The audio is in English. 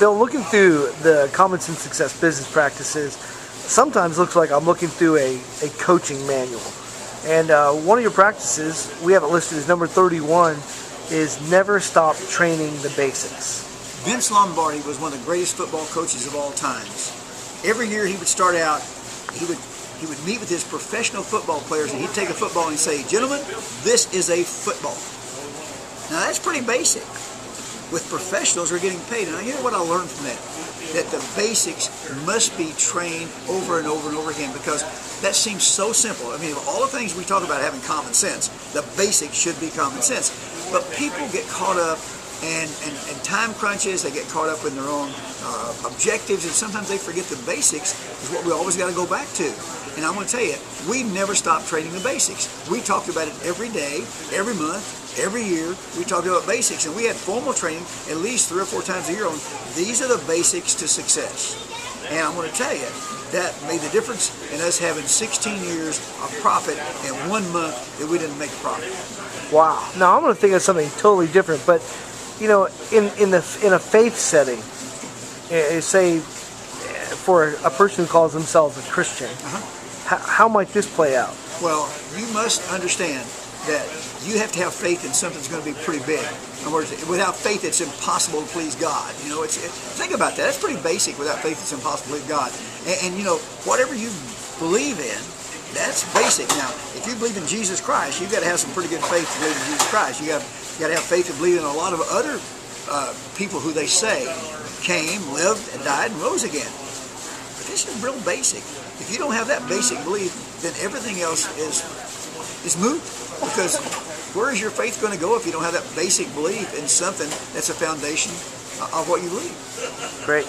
Bill, looking through the Common Sense Success Business Practices sometimes looks like I'm looking through a coaching manual. And one of your practices, we have it listed as number 31, is never stop training the basics. Vince Lombardi was one of the greatest football coaches of all times. Every year he would start out, he would meet with his professional football players, and he'd take a football and say, "Gentlemen, this is a football." Now that's pretty basic. With professionals who are getting paid, and you know what I learned from that? That the basics must be trained over and over and over again, because that seems so simple. I mean, of all the things we talk about having common sense, the basics should be common sense. But people get caught up and time crunches, they get caught up in their own objectives, and sometimes they forget the basics is what we always got to go back to. And I'm going to tell you, we never stop training the basics. We talked about it every day, every month, every year. We talked about basics, and we had formal training at least 3 or 4 times a year on these are the basics to success. And I'm going to tell you, that made the difference in us having 16 years of profit and 1 month that we didn't make a profit. Wow. Now I'm going to think of something totally different, but you know, in a faith setting, say for a person who calls themselves a Christian, how might this play out? Well, you must understand that you have to have faith in something that's going to be pretty big. In other words, without faith, it's impossible to please God. You know, think about that. That's pretty basic. Without faith, it's impossible to please God. And you know, whatever you believe in, that's basic. Now, if you believe in Jesus Christ, you've got to have some pretty good faith to believe in Jesus Christ. You got to have faith to believe in a lot of other people who they say came, lived, and died, and rose again. But this is real basic. If you don't have that basic belief, then everything else is moot. Because where is your faith going to go if you don't have that basic belief in something that's a foundation of what you believe? Great.